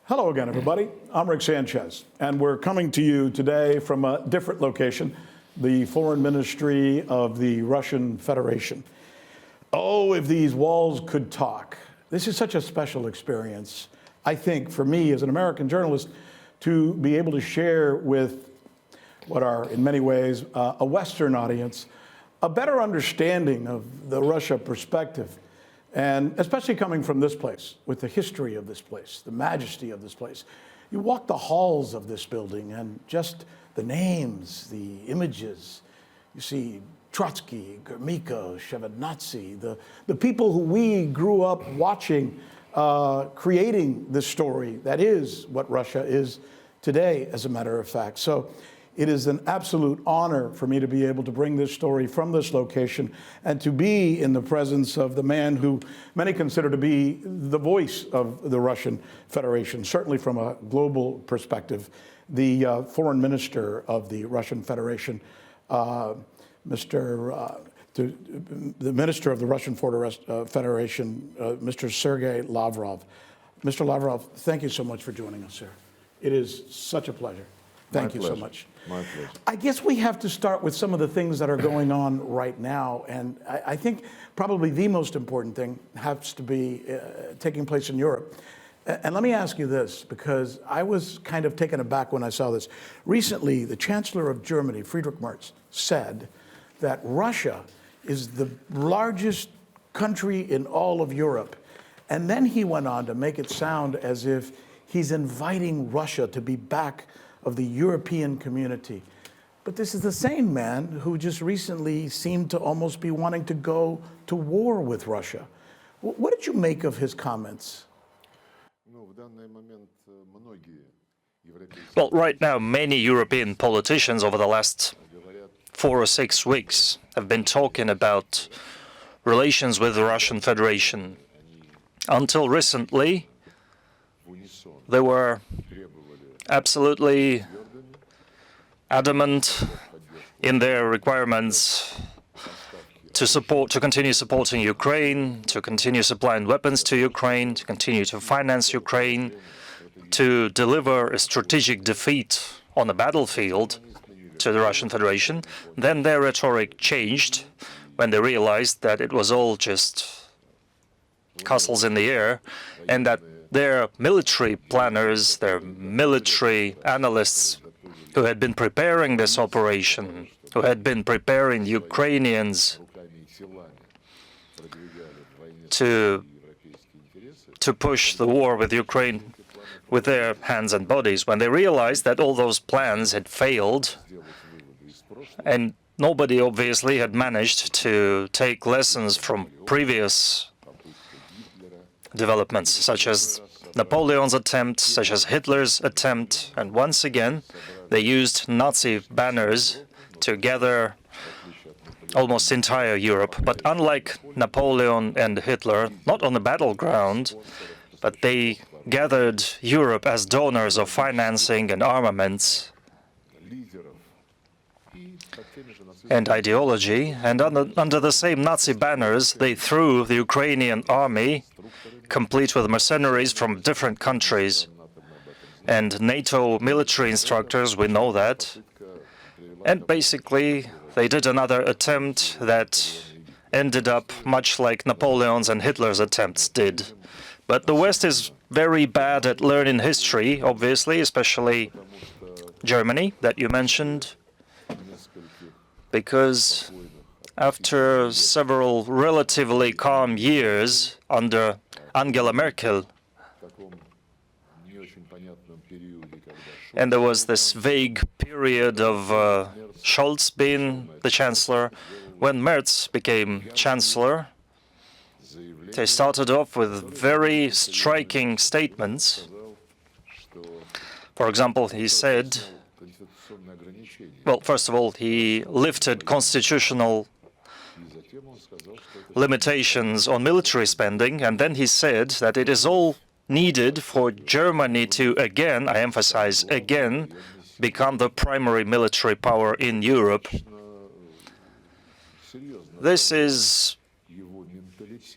Hello again, everybody. I'm Rick Sanchez, and we're coming to you today from a different location, the Foreign Ministry of the Russian Federation. Oh, if these walls could talk. This is such a special experience, I think, for me as an American journalist, to be able to share with what are, in many ways, a Western audience, a better understanding of the Russia perspective. And especially coming from this place, with the history of this place, the majesty of this place. You walk the halls of this building and just the names, the images. You see Trotsky, Gromyko, Shevardnadze, the people who we grew up watching, creating this story that is what Russia is today, as a matter of fact. So it is an absolute honor for me to be able to bring this story from this location and to be in the presence of the man who many consider to be the voice of the Russian Federation, certainly from a global perspective, the foreign minister of the Russian Federation, the minister of the Russian Federation, Mr. Sergey Lavrov. Mr. Lavrov, thank you so much for joining us, sir. It is such a pleasure. Thank you so much. My pleasure. I guess we have to start with some of the things that are going on right now. And I think probably the most important thing has to be taking place in Europe. And let me ask you this, because I was kind of taken aback when I saw this. Recently, the Chancellor of Germany, Friedrich Merz, said that Russia is the largest country in all of Europe. And then he went on to make it sound as if he's inviting Russia to be back of the European community. But this is the same man who just recently seemed to almost be wanting to go to war with Russia. What did you make of his comments? Well, right now, many European politicians over the last 4 or 6 weeks have been talking about relations with the Russian Federation. Until recently, they were absolutely adamant in their requirements to continue supporting Ukraine, to continue supplying weapons to Ukraine, to continue to finance Ukraine, to deliver a strategic defeat on the battlefield to the Russian Federation. Then their rhetoric changed when they realized that it was all just castles in the air, and that their military planners, their military analysts who had been preparing this operation, who had been preparing Ukrainians to push the war with Ukraine with their hands and bodies, when they realized that all those plans had failed, and nobody obviously had managed to take lessons from previous developments, such as Napoleon's attempt, such as Hitler's attempt, and once again they used Nazi banners to gather almost entire Europe. But unlike Napoleon and Hitler, not on the battleground, but they gathered Europe as donors of financing and armaments and ideology, and under the same Nazi banners they threw the Ukrainian army, complete with mercenaries from different countries, and NATO military instructors, we know that. And basically, they did another attempt that ended up much like Napoleon's and Hitler's attempts did. But the West is very bad at learning history, obviously, especially Germany, that you mentioned, because after several relatively calm years under Angela Merkel, and there was this vague period of Scholz being the chancellor. When Merz became chancellor, they started off with very striking statements. For example, he said, well, first of all, he lifted constitutional limitations on military spending, and then he said that it is all needed for Germany to again, I emphasize again, become the primary military power in Europe. This is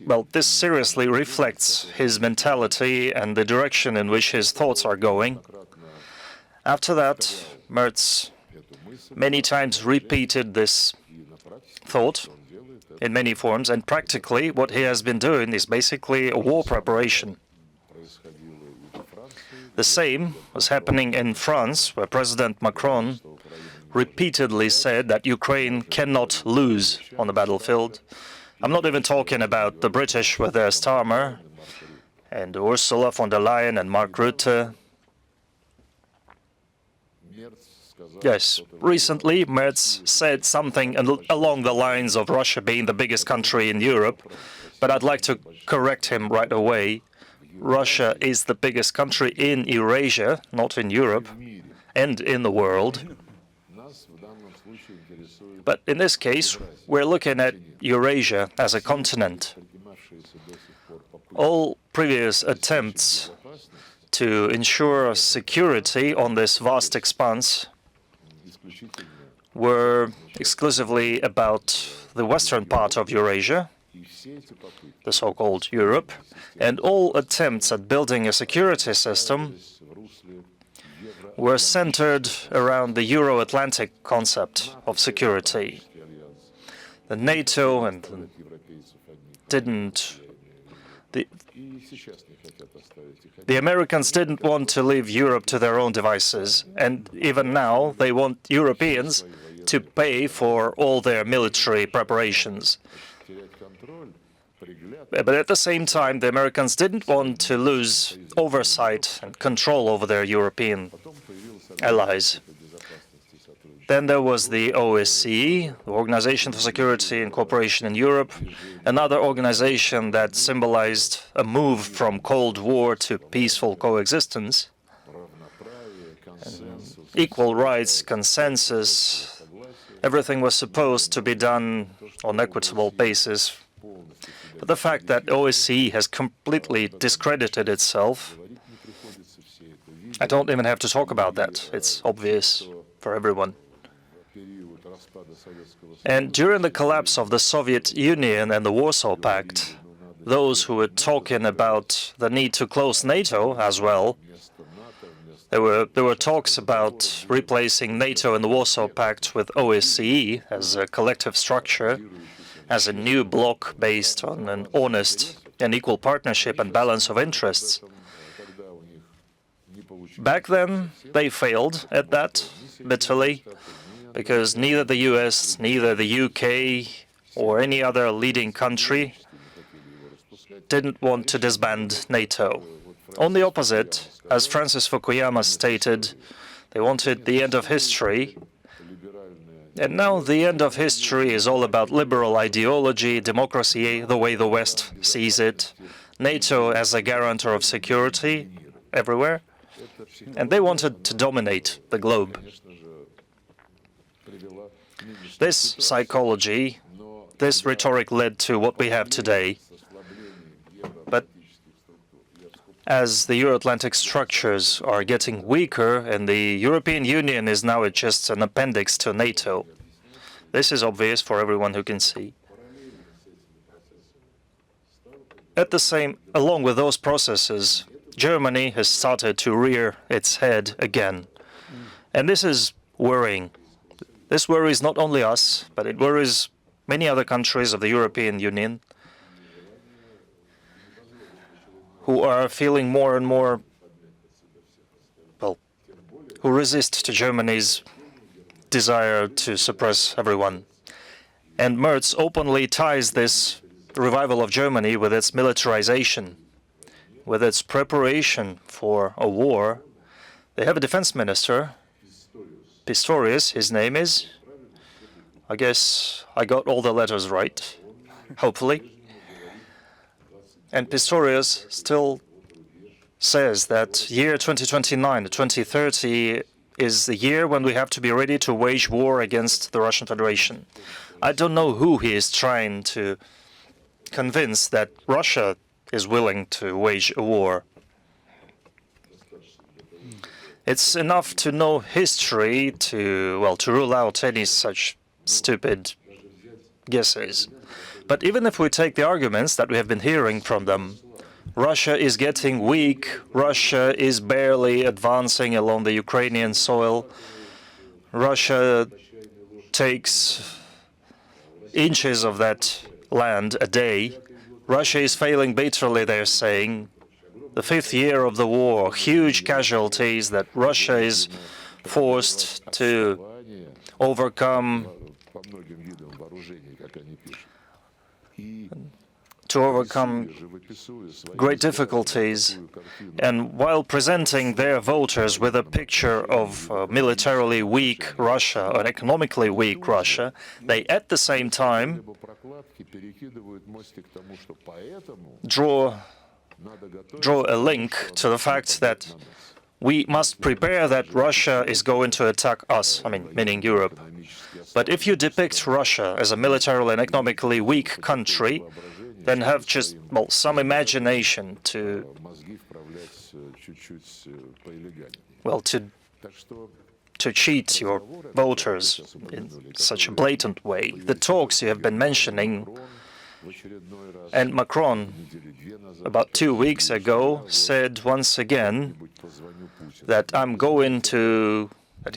well, this seriously reflects his mentality and the direction in which his thoughts are going. After that, Merz many times repeated this thought in many forms, and practically what he has been doing is basically a war preparation. The same was happening in France, where President Macron repeatedly said that Ukraine cannot lose on the battlefield. I'm not even talking about the British with their Starmer and Ursula von der Leyen and Mark Rutte. Yes, recently Merz said something along the lines of Russia being the biggest country in Europe, but I'd like to correct him right away. Russia is the biggest country in Eurasia, not in Europe, and in the world. But in this case, we're looking at Eurasia as a continent. All previous attempts to ensure security on this vast expanse were exclusively about the western part of Eurasia, the so-called Europe, and all attempts at building a security system were centered around the Euro-Atlantic concept of security. The NATO the Americans didn't want to leave Europe to their own devices, and even now they want Europeans to pay for all their military preparations. But at the same time, the Americans didn't want to lose oversight and control over their European allies. Then there was the OSCE, the Organization for Security and Cooperation in Europe, another organization that symbolized a move from Cold War to peaceful coexistence. Equal rights, consensus, everything was supposed to be done on equitable basis. But the fact that OSCE has completely discredited itself, I don't even have to talk about that. It's obvious for everyone. And during the collapse of the Soviet Union and the Warsaw Pact, those who were talking about the need to close NATO as well, there were talks about replacing NATO and the Warsaw Pact with OSCE as a collective structure, as a new bloc based on an honest and equal partnership and balance of interests. Back then, they failed at that bitterly, because neither the US, neither the UK, or any other leading country didn't want to disband NATO. On the opposite, as Francis Fukuyama stated, they wanted the end of history. And now the end of history is all about liberal ideology, democracy, the way the West sees it, NATO as a guarantor of security everywhere, and they wanted to dominate the globe. This psychology, this rhetoric led to what we have today. But as the Euro-Atlantic structures are getting weaker and the European Union is now just an appendix to NATO, this is obvious for everyone who can see. Along with those processes, Germany has started to rear its head again. And this is worrying. This worries not only us, but it worries many other countries of the European Union who are feeling more and more, who resist to Germany's desire to suppress everyone. And Merz openly ties this revival of Germany with its militarization, with its preparation for a war. They have a defense minister, Pistorius, his name is. I guess I got all the letters right, hopefully. And Pistorius still says that year 2029, 2030 is the year when we have to be ready to wage war against the Russian Federation. I don't know who he is trying to convince that Russia is willing to wage a war. It's enough to know history to rule out any such stupid guesses. But even if we take the arguments that we have been hearing from them, Russia is getting weak, Russia is barely advancing along the Ukrainian soil, Russia takes inches of that land a day, Russia is failing bitterly, they're saying. The 5th year of the war, huge casualties that Russia is forced to overcome great difficulties. And while presenting their voters with a picture of militarily weak Russia, or economically weak Russia, they at the same time draw a link to the fact that we must prepare that Russia is going to attack us, meaning Europe. But if you depict Russia as a militarily and economically weak country, then have just, some imagination to cheat your voters in such a blatant way. The talks you have been mentioning, and Macron, about 2 weeks ago, said once again that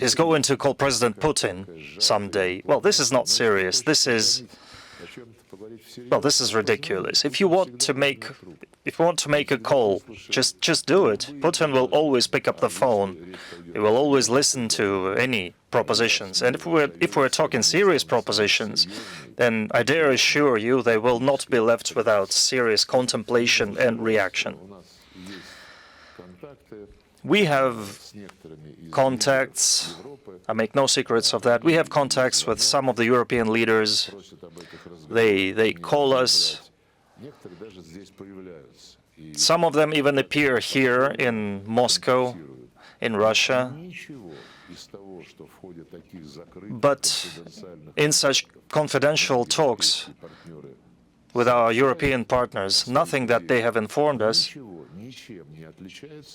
he's going to call President Putin someday. Well, this is not serious. This is ridiculous. If you want to make a call, just do it. Putin will always pick up the phone. He will always listen to any propositions. And if we're talking serious propositions, then I dare assure you they will not be left without serious contemplation and reaction. We have contacts, I make no secrets of that. We have contacts with some of the European leaders. They call us. Some of them even appear here in Moscow, in Russia. But in such confidential talks with our European partners, nothing that they have informed us,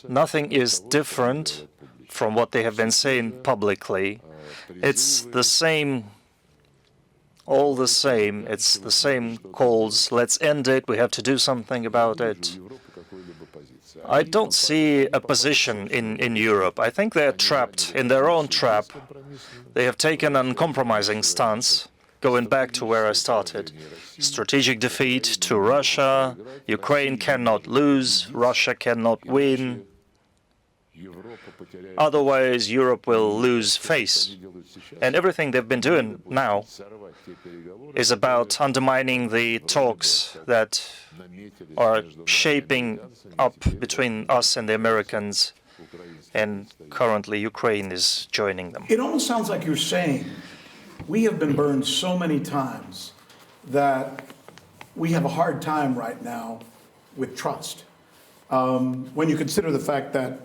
nothing is different from what they have been saying publicly. It's the same, all the same. It's the same calls. Let's end it. We have to do something about it. I don't see a position in Europe. I think they're trapped in their own trap. They have taken an uncompromising stance, going back to where I started. Strategic defeat to Russia. Ukraine cannot lose. Russia cannot win. Otherwise, Europe will lose face. And everything they've been doing now is about undermining the talks that are shaping up between us and the Americans, and currently Ukraine is joining them. It almost sounds like you're saying we have been burned so many times that we have a hard time right now with trust. When you consider the fact that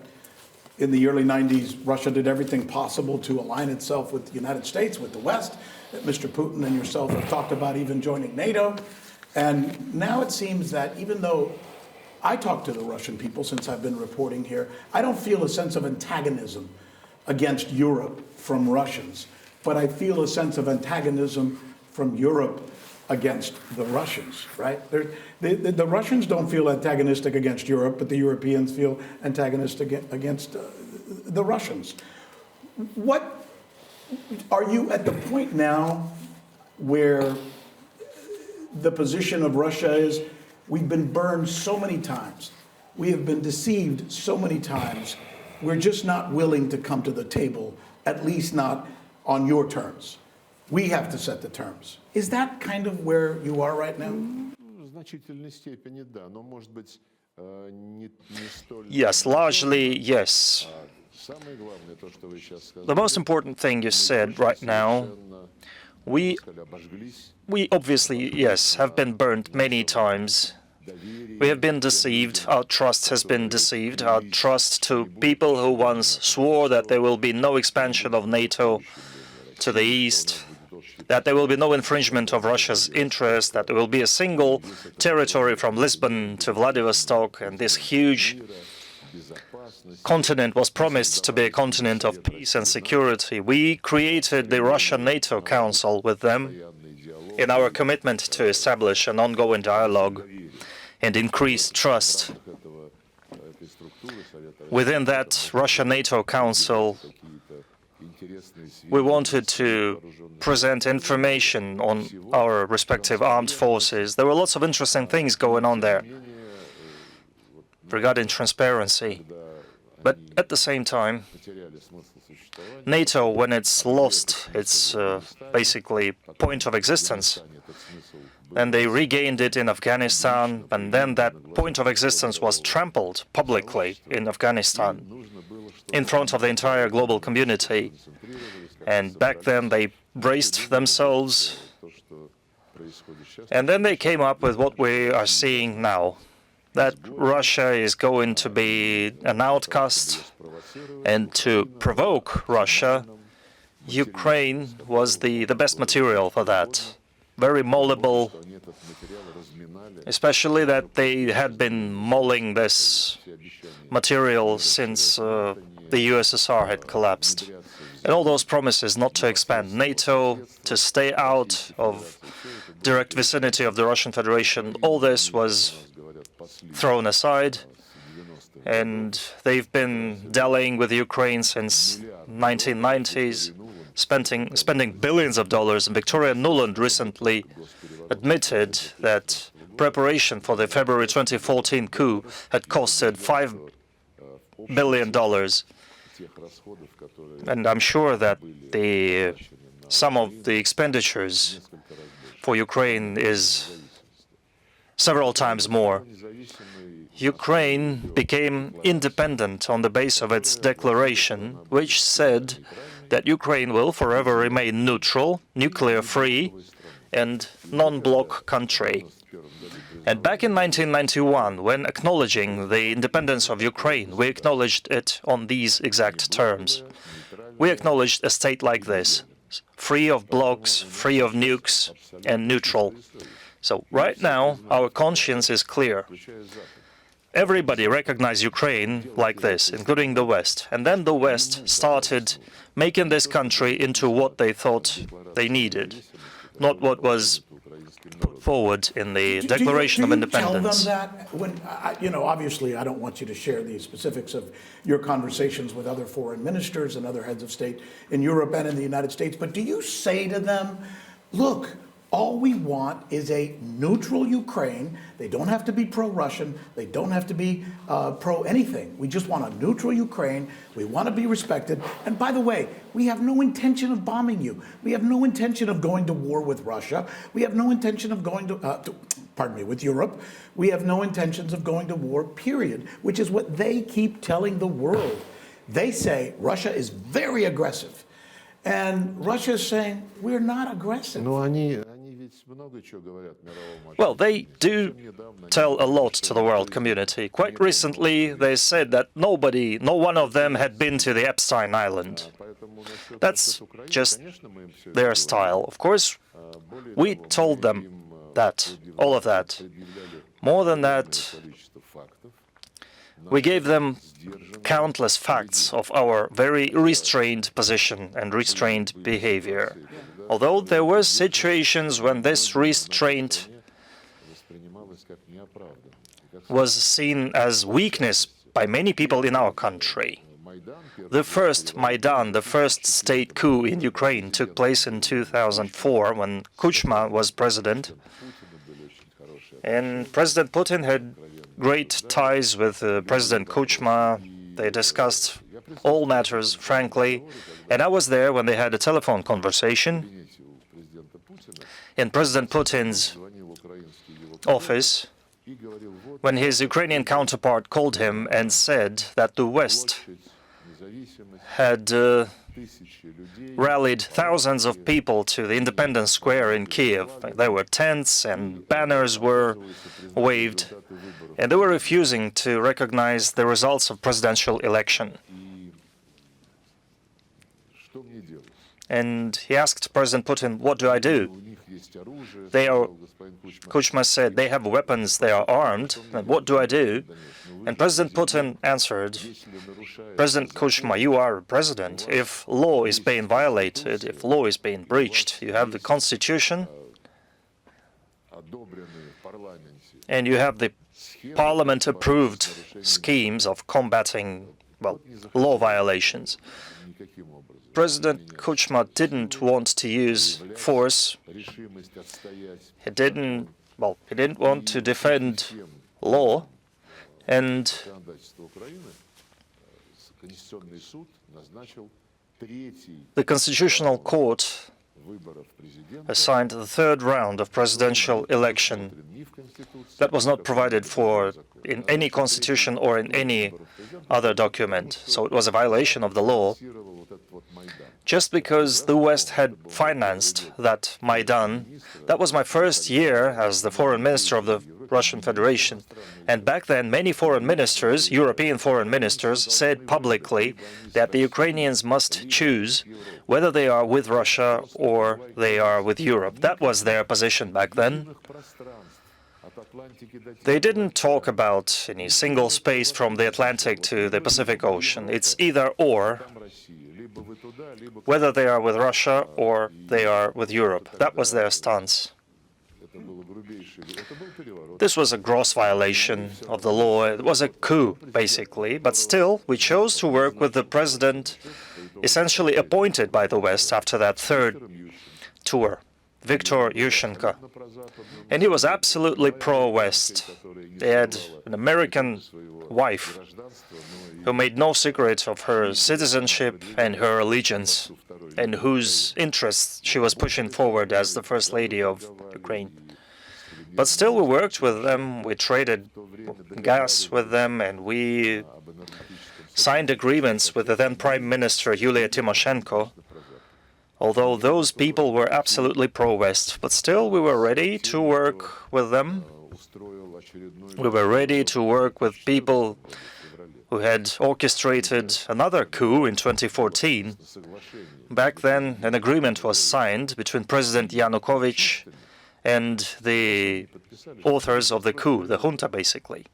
in the early 90s, Russia did everything possible to align itself with the United States, with the West, that Mr. Putin and yourself have talked about even joining NATO. And now it seems that even though I talk to the Russian people since I've been reporting here, I don't feel a sense of antagonism against Europe from Russians, but I feel a sense of antagonism from Europe against the Russians, right? The Russians don't feel antagonistic against Europe, but the Europeans feel antagonistic against the Russians. What are you at the point now where the position of Russia is, we've been burned so many times, we have been deceived so many times, we're just not willing to come to the table, at least not on your terms. We have to set the terms. Is that kind of where you are right now? Yes, largely yes. The most important thing you said right now, we obviously, yes, have been burnt many times. We have been deceived, our trust has been deceived, our trust to people who once swore that there will be no expansion of NATO to the east, that there will be no infringement of Russia's interests, that there will be a single territory from Lisbon to Vladivostok, and this huge continent was promised to be a continent of peace and security. We created the Russian-NATO Council with them. in our commitment to establish an ongoing dialogue and increase trust. Within that Russia-NATO Council, we wanted to present information on our respective armed forces. There were lots of interesting things going on there regarding transparency. But at the same time, NATO, when it's lost its basically point of existence, and they regained it in Afghanistan, and then that point of existence was trampled publicly in Afghanistan in front of the entire global community. And back then they braced themselves, and then they came up with what we are seeing now, that Russia is going to be an outcast, and to provoke Russia, Ukraine was the best material for that. Very malleable, especially that they had been mulling this material since the USSR had collapsed. And all those promises not to expand NATO, to stay out of direct vicinity of the Russian Federation, all this was thrown aside, and they've been dallying with Ukraine since 1990s, spending billions of dollars. And Victoria Nuland recently admitted that preparation for the February 2014 coup had costed $5 billion. And I'm sure that some of the expenditures for Ukraine is several times more. Ukraine became independent on the basis of its declaration, which said that Ukraine will forever remain neutral, nuclear-free, and non-bloc country. And back in 1991, when acknowledging the independence of Ukraine, we acknowledged it on these exact terms. We acknowledged a state like this, free of blocs, free of nukes, and neutral. So right now, our conscience is clear. Everybody recognized Ukraine like this, including the West. And then the West started making this country into what they thought they needed, not what was put forward in the Declaration of Independence. Do you tell them that? When, obviously, I don't want you to share the specifics of your conversations with other foreign ministers and other heads of state in Europe and in the United States, but do you say to them, look, all we want is a neutral Ukraine. They don't have to be pro-Russian. They don't have to be pro-anything. We just want a neutral Ukraine. We want to be respected. And by the way, we have no intention of bombing you. We have no intention of going to war with Russia. We have no intention of going with Europe. We have no intentions of going to war, period, which is what they keep telling the world. They say Russia is very aggressive. And Russia is saying, we're not aggressive. Well, they do tell a lot to the world community. Quite recently, they said that no one of them had been to the Epstein Island. That's just their style. Of course, we told them that, all of that. More than that, we gave them countless facts of our very restrained position and restrained behavior. Although there were situations when this restraint was seen as weakness by many people in our country. The first Maidan, the first state coup in Ukraine, took place in 2004 when Kuchma was president. And President Putin had great ties with President Kuchma. They discussed all matters frankly. And I was there when they had a telephone conversation in President Putin's office, when his Ukrainian counterpart called him and said that the West had rallied thousands of people to the Independence Square in Kiev. There were tents and banners were waved, and they were refusing to recognize the results of presidential election. And he asked President Putin, what do I do? Kuchma said, they have weapons, they are armed, and what do I do? And President Putin answered, President Kuchma, you are a president. If law is being violated, if law is being breached, you have the constitution, And you have the parliament-approved schemes of combating, well, law violations. President Kuchma didn't want to use force. He didn't want to defend law, and the Constitutional Court assigned the third round of presidential election. That was not provided for in any constitution or in any other document. So it was a violation of the law. Just because the West had financed that Maidan, that was my first year as the foreign minister of the Russian Federation. And back then, many foreign ministers, European foreign ministers, said publicly that the Ukrainians must choose whether they are with Russia or they are with Europe. That was their position back then. They didn't talk about any single space from the Atlantic to the Pacific Ocean. It's either or, whether they are with Russia or they are with Europe. That was their stance. This was a gross violation of the law. It was a coup, basically. But still, we chose to work with the president essentially appointed by the West after that third tour, Viktor Yushchenko. And he was absolutely pro-West. He had an American wife who made no secret of her citizenship and her allegiance, and whose interests she was pushing forward as the First Lady of Ukraine. But still, we worked with them, we traded gas with them, and we signed agreements with the then Prime Minister Yulia Tymoshenko, although those people were absolutely pro-West. But still, we were ready to work with them. We were ready to work with people who had orchestrated another coup in 2014. Back then, an agreement was signed between President Yanukovych and the authors of the coup, the junta, basically.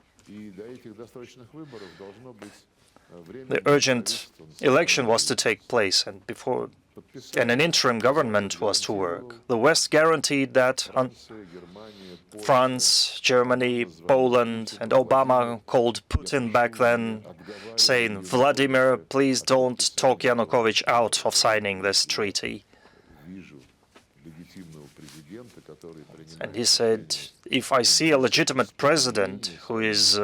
The urgent election was to take place, and an interim government was to work. The West guaranteed that France, Germany, Poland, and Obama called Putin back then, saying, "Vladimir, please don't talk Yanukovych out of signing this treaty." And he said, if I see a legitimate president who is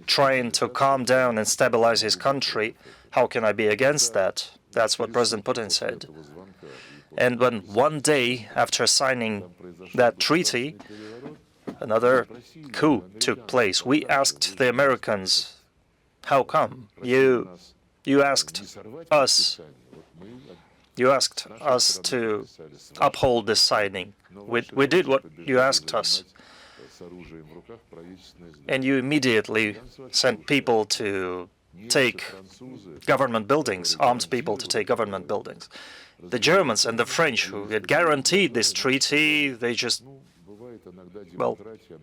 trying to calm down and stabilize his country, how can I be against that? That's what President Putin said. And when one day after signing that treaty, another coup took place, we asked the Americans, how come? You asked us to uphold this signing. We did what you asked us. And you immediately sent people to take government buildings, armed people to take government buildings. The Germans and the French, who had guaranteed this treaty, they just, well,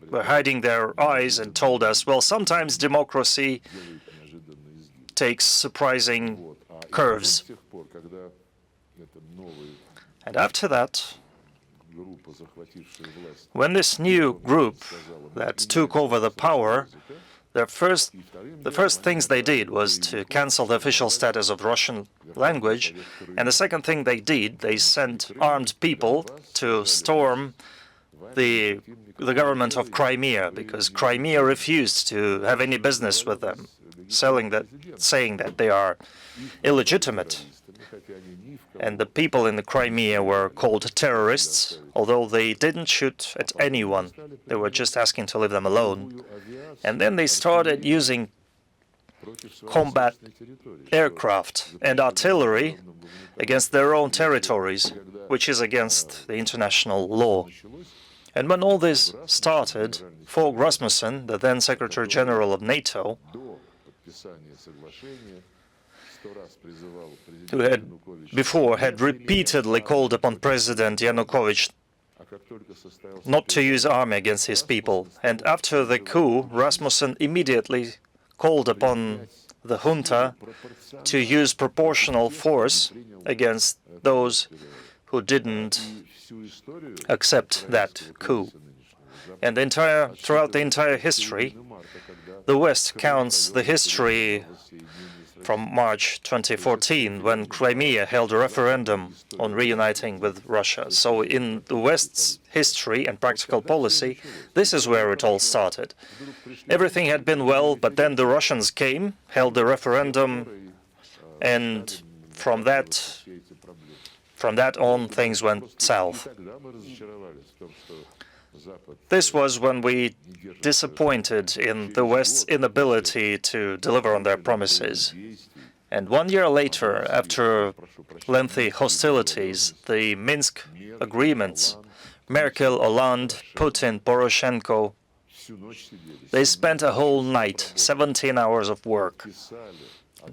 were hiding their eyes and told us, well, sometimes democracy takes surprising curves. And after that, when this new group that took over the power, the first things they did was to cancel the official status of Russian language, and the second thing they did, they sent armed people to storm the government of Crimea, because Crimea refused to have any business with them, saying that they are illegitimate. And the people in the Crimea were called terrorists, although they didn't shoot at anyone. They were just asking to leave them alone. And then they started using combat aircraft and artillery against their own territories, which is against the international law. And when all this started, Fogh Rasmussen, the then Secretary General of NATO, who had before had repeatedly called upon President Yanukovych not to use army against his people. And after the coup, Rasmussen immediately called upon the junta to use proportional force against those who didn't accept that coup. And throughout the entire history, the West counts the history from March 2014, when Crimea held a referendum on reuniting with Russia. So in the West's history and practical policy, this is where it all started. Everything had been well, but then the Russians came, held the referendum, and from that on, things went south. This was when we disappointed in the West's inability to deliver on their promises. And 1 year later, after lengthy hostilities, the Minsk agreements, Merkel, Hollande, Putin, Poroshenko, they spent a whole night, 17 hours of work.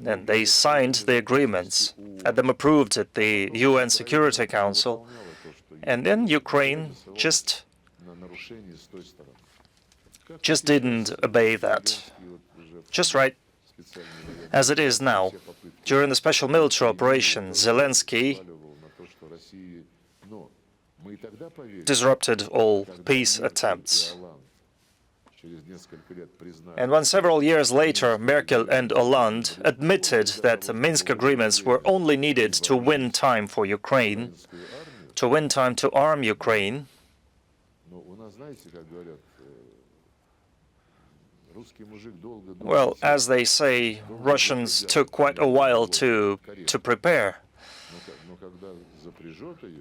And they signed the agreements, had them approved at the UN Security Council, and then Ukraine just didn't obey that. Just right as it is now. During the special military operation, Zelensky disrupted all peace attempts. And when several years later Merkel and Hollande admitted that the Minsk agreements were only needed to win time for Ukraine, to win time to arm Ukraine, well, as they say, Russians took quite a while to prepare.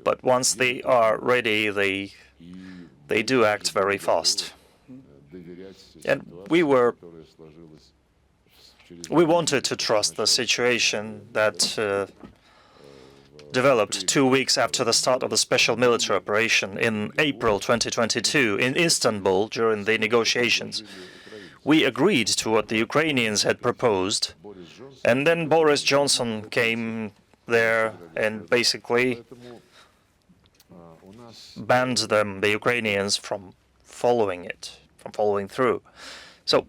But once they are ready, they do act very fast. And we wanted to trust the situation that developed 2 weeks after the start of the special military operation in April 2022 in Istanbul during the negotiations. We agreed to what the Ukrainians had proposed, and then Boris Johnson came there and basically banned them, the Ukrainians, from following through. So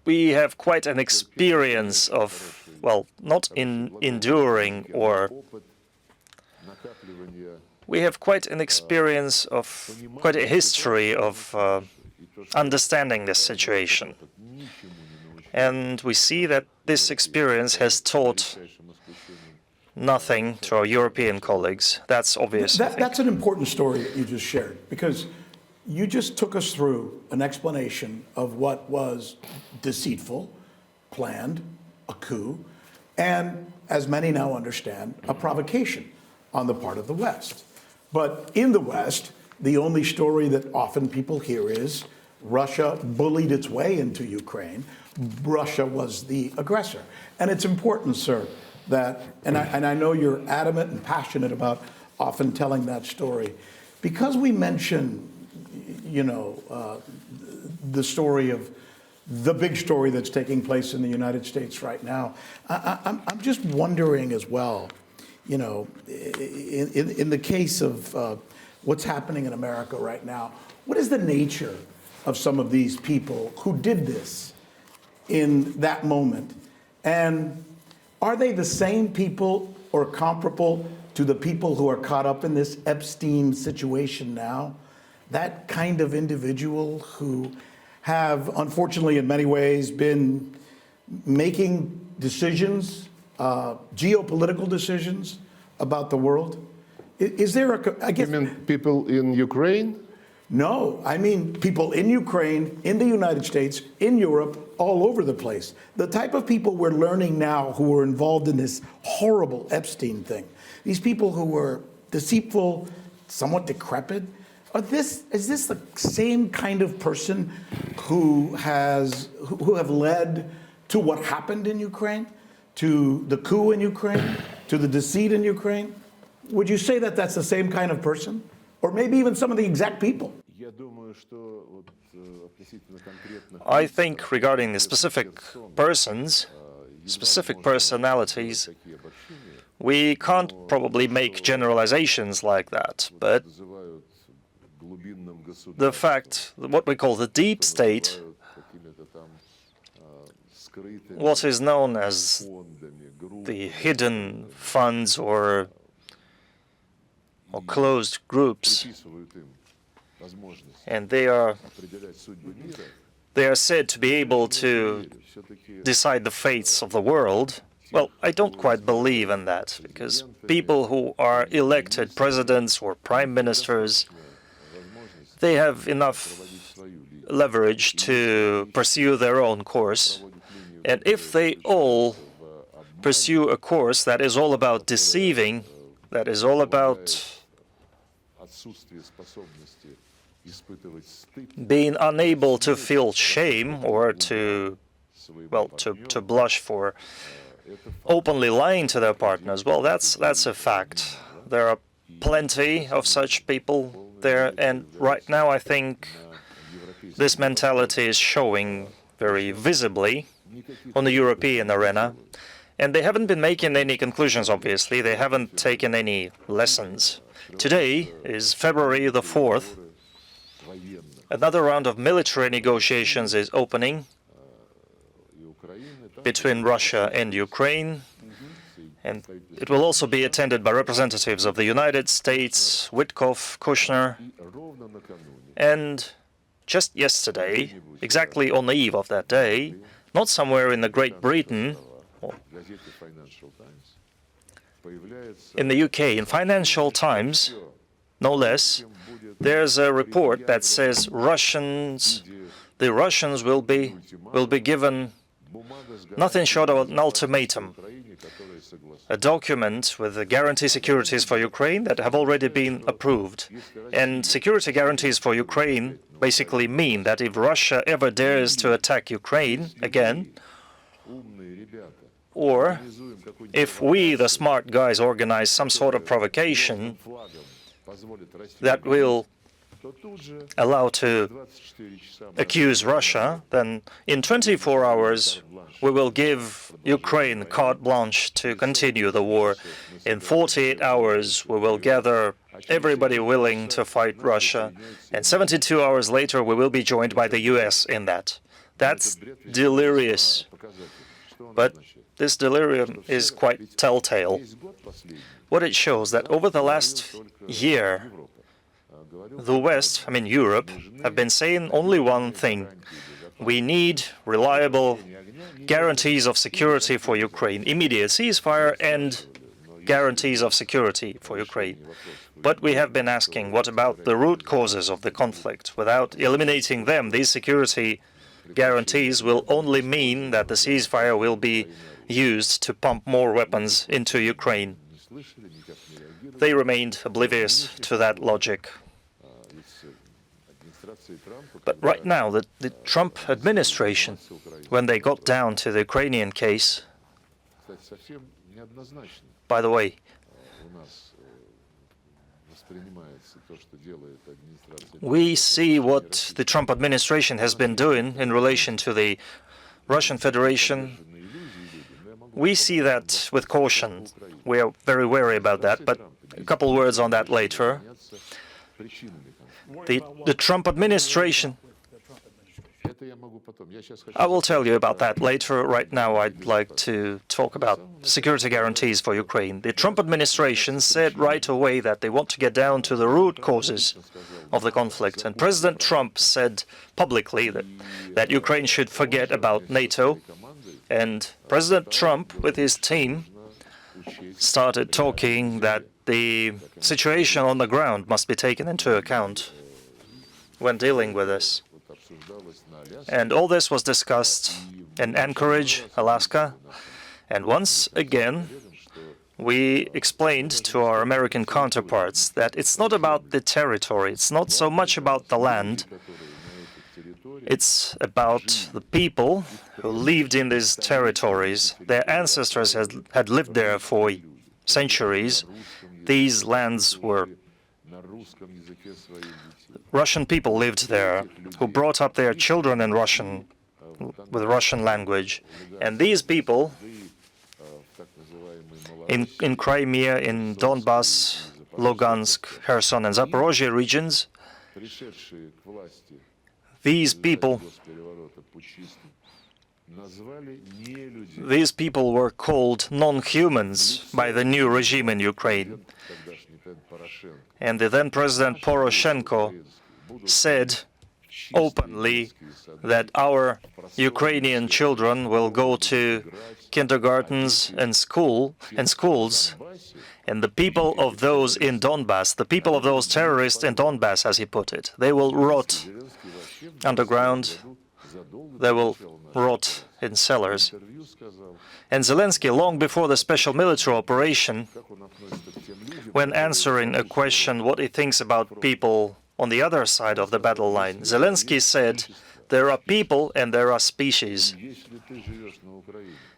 we have quite an experience of, well, not in enduring, or we have quite an experience of, quite a history of understanding this situation. And we see that this experience has taught nothing to our European colleagues. That's obvious. That's an important story that you just shared, because you just took us through an explanation of what was deceitful, planned, a coup, and, as many now understand, a provocation on the part of the West. But in the West, the only story that often people hear is Russia bullied its way into Ukraine. Russia was the aggressor. And it's important, sir, that, and I know you're adamant and passionate about often telling that story, because we mention, the story of the big story that's taking place in the United States right now. I'm just wondering as well, in the case of what's happening in America right now, what is the nature of some of these people who did this in that moment? And are they the same people or comparable to the people who are caught up in this Epstein situation now? That kind of individual who have, unfortunately, in many ways, been making decisions, geopolitical decisions about the world? Is there I guess, you mean people in Ukraine? No, I mean people in Ukraine, in the United States, in Europe, all over the place. The type of people we're learning now who were involved in this horrible Epstein thing. These people who were deceitful, somewhat decrepit. Is this the same kind of person who have led to what happened in Ukraine, to the coup in Ukraine, to the deceit in Ukraine? Would you say that that's the same kind of person? Or maybe even some of the exact people? I think regarding the specific persons, specific personalities, we can't probably make generalizations like that, but the fact, what we call the deep state, what is known as the hidden funds or closed groups, and they are said to be able to decide the fates of the world. Well, I don't quite believe in that, because people who are elected presidents or prime ministers, they have enough leverage to pursue their own course. And if they all pursue a course that is all about deceiving, that is all about being unable to feel shame or to blush for openly lying to their partners, well, that's a fact. There are plenty of such people there, and right now I think this mentality is showing very visibly on the European arena. And they haven't been making any conclusions, obviously. They haven't taken any lessons. Today is February the 4th. Another round of military negotiations is opening between Russia and Ukraine. And it will also be attended by representatives of the United States, Witkoff, Kushner. And just yesterday, exactly on the eve of that day, not somewhere in the Great Britain, in the UK, in Financial Times, no less, there's a report that says the Russians will be given nothing short of an ultimatum, a document with the guarantee securities for Ukraine that have already been approved. And security guarantees for Ukraine basically mean that if Russia ever dares to attack Ukraine again, or if we, the smart guys, organize some sort of provocation that will allow to accuse Russia, then in 24 hours we will give Ukraine carte blanche to continue the war. In 48 hours we will gather everybody willing to fight Russia, and 72 hours later we will be joined by the US in that. That's delirious. But this delirium is quite telltale. What it shows that over the last year, the West, I mean Europe, have been saying only one thing: we need reliable guarantees of security for Ukraine, immediate ceasefire and guarantees of security for Ukraine. But we have been asking, what about the root causes of the conflict? Without eliminating them, these security guarantees will only mean that the ceasefire will be used to pump more weapons into Ukraine. They remained oblivious to that logic. But right now, the Trump administration, when they got down to the Ukrainian case, by the way, we see what the Trump administration has been doing in relation to the Russian Federation. We see that with caution. We are very wary about that, but a couple words on that later. The Trump administration, I will tell you about that later. Right now, I'd like to talk about security guarantees for Ukraine. The Trump administration said right away that they want to get down to the root causes of the conflict. And President Trump said publicly that Ukraine should forget about NATO. And President Trump, with his team, started talking that the situation on the ground must be taken into account when dealing with this. And all this was discussed in Anchorage, Alaska. And once again, we explained to our American counterparts that it's not about the territory, it's not so much about the land, it's about the people who lived in these territories. Their ancestors had lived there for centuries. These lands were Russian people lived there, who brought up their children in Russian, with Russian language. And these people in Crimea, in Donbass, Lugansk, Kherson, and Zaporozhye regions, these people were called non-humans by the new regime in Ukraine. And the then President Poroshenko said openly that our Ukrainian children will go to kindergartens and schools, and the people of those in Donbass, the people of those terrorists in Donbass, as he put it, they will rot underground, they will rot in cellars. And Zelensky, long before the special military operation, when answering a question what he thinks about people on the other side of the battle line, Zelensky said, there are people and there are species.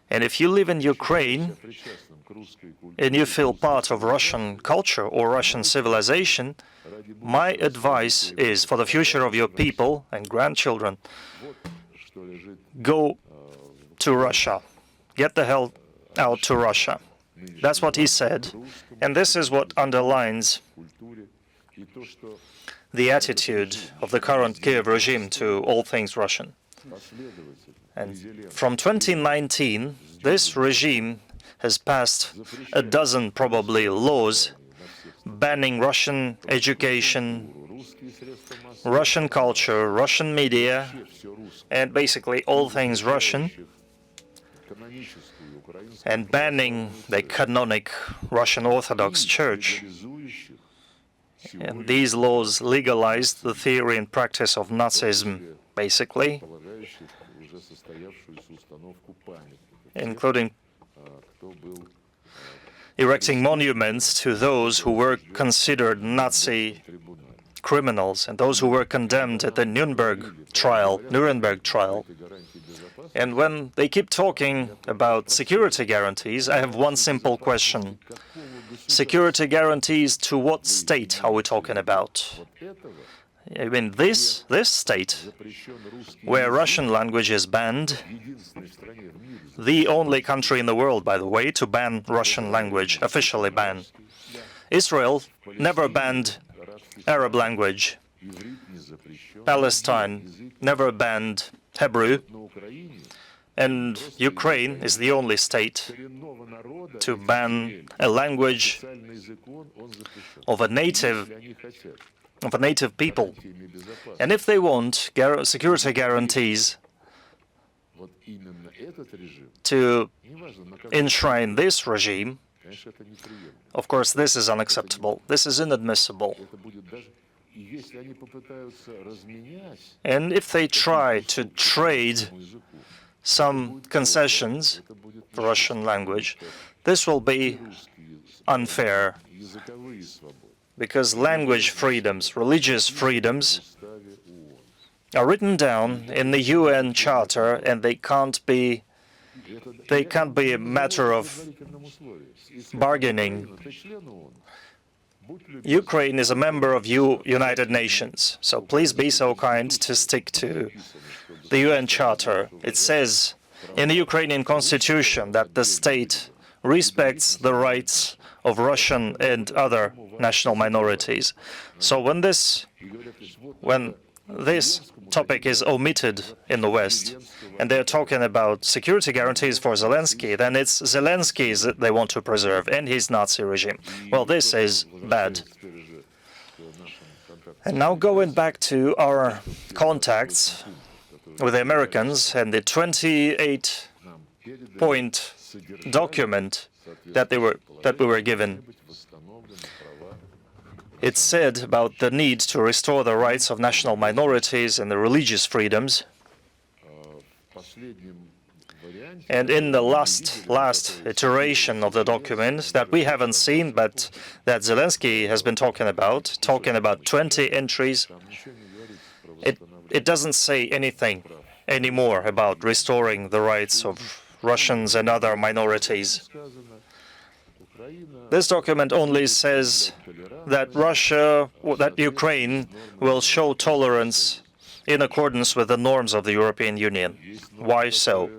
And if you live in Ukraine and you feel part of Russian culture or Russian civilization, my advice is for the future of your people and grandchildren, go to Russia. Get the hell out to Russia. That's what he said. And this is what underlines the attitude of the current Kiev regime to all things Russian. And from 2019, this regime has passed a dozen, probably, laws banning Russian education, Russian culture, Russian media, and basically all things Russian, and banning the canonic Russian Orthodox Church. And these laws legalized the theory and practice of Nazism, basically, including erecting monuments to those who were considered Nazi criminals and those who were condemned at the Nuremberg trial. And when they keep talking about security guarantees, I have one simple question. Security guarantees to what state are we talking about? I mean, this state, where Russian language is banned, the only country in the world, by the way, to ban Russian language, officially ban. Israel never banned Arab language. Palestine never banned Hebrew. And Ukraine is the only state to ban a language of a native people. And if they want security guarantees to enshrine this regime, of course, this is unacceptable. This is inadmissible. And if they try to trade some concessions for Russian language, this will be unfair, because language freedoms, religious freedoms are written down in the UN Charter, and they can't be a matter of bargaining. Ukraine is a member of United Nations, so please be so kind to stick to the UN Charter. It says in the Ukrainian constitution that the state respects the rights of Russian and other national minorities. So when this topic is omitted in the West, and they're talking about security guarantees for Zelensky, then it's Zelensky that they want to preserve and his Nazi regime. Well, this is bad. And now going back to our contacts with the Americans and the 28-point document that we were given. It said about the need to restore the rights of national minorities and the religious freedoms. And in the last iteration of the document that we haven't seen, but that Zelensky has been talking about 20 entries, it doesn't say anything anymore about restoring the rights of Russians and other minorities. This document only says that Ukraine will show tolerance in accordance with the norms of the European Union. Why so?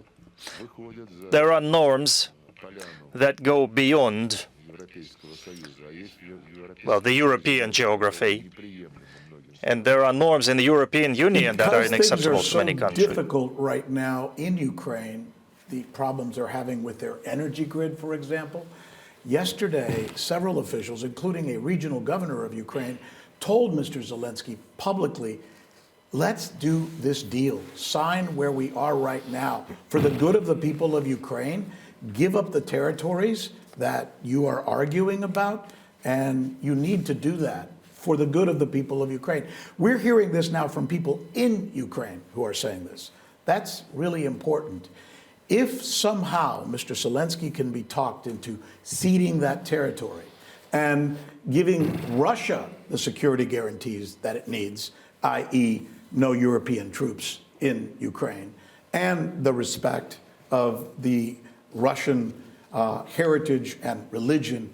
There are norms that go beyond, well, the European geography. And there are norms in the European Union that are unacceptable to many countries. Because things are so difficult right now in Ukraine, the problems they're having with their energy grid, for example. Yesterday, several officials, including a regional governor of Ukraine, told Mr. Zelensky publicly, let's do this deal, sign where we are right now for the good of the people of Ukraine, give up the territories that you are arguing about, and you need to do that for the good of the people of Ukraine. We're hearing this now from people in Ukraine who are saying this. That's really important. If somehow Mr. Zelensky can be talked into ceding that territory and giving Russia the security guarantees that it needs, i.e., no European troops in Ukraine, and the respect of the Russian heritage and religion,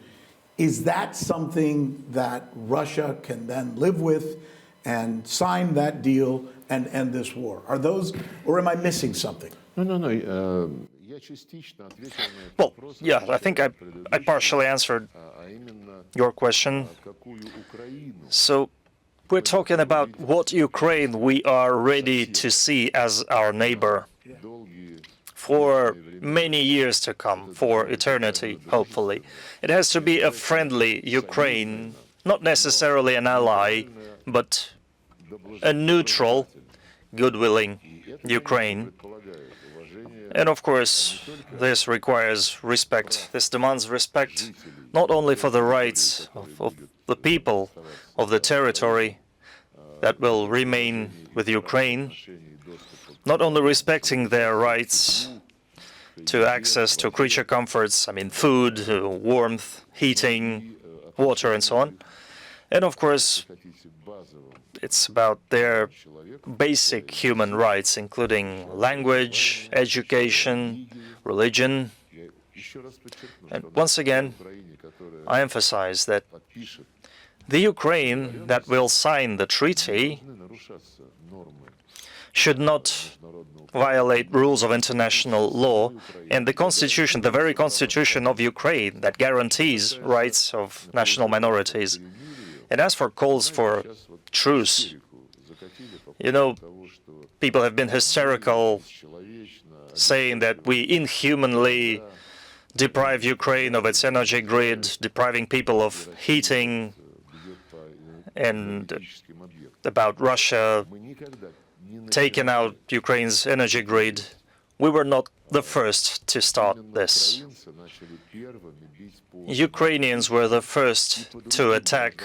is that something that Russia can then live with and sign that deal and end this war? Are those, or am I missing something? No. Well, yeah, I think I partially answered your question. So we're talking about what Ukraine we are ready to see as our neighbor for many years to come, for eternity, hopefully. It has to be a friendly Ukraine, not necessarily an ally, but a neutral, good-willing Ukraine. And of course, this requires respect. This demands respect not only for the rights of the people of the territory that will remain with Ukraine, not only respecting their rights to access to creature comforts, I mean food, warmth, heating, water, and so on. And of course, it's about their basic human rights, including language, education, religion. And once again, I emphasize that the Ukraine that will sign the treaty should not violate rules of international law and the constitution, the very constitution of Ukraine that guarantees rights of national minorities. And as for calls for truce, you know, people have been hysterical, saying that we inhumanly deprive Ukraine of its energy grid, depriving people of heating, and about Russia taking out Ukraine's energy grid. We were not the first to start this. Ukrainians were the first to attack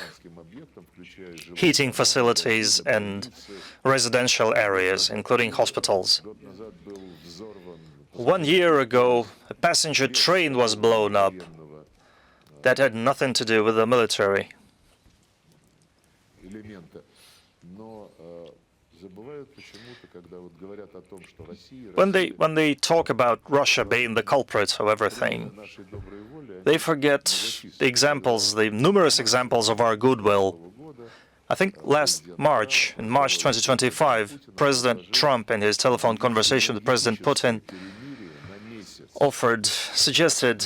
heating facilities and residential areas, including hospitals. 1 year ago, a passenger train was blown up. That had nothing to do with the military. When they talk about Russia being the culprit of everything, they forget the examples, the numerous examples of our goodwill. I think last March, in March 2025, President Trump, in his telephone conversation with President Putin, suggested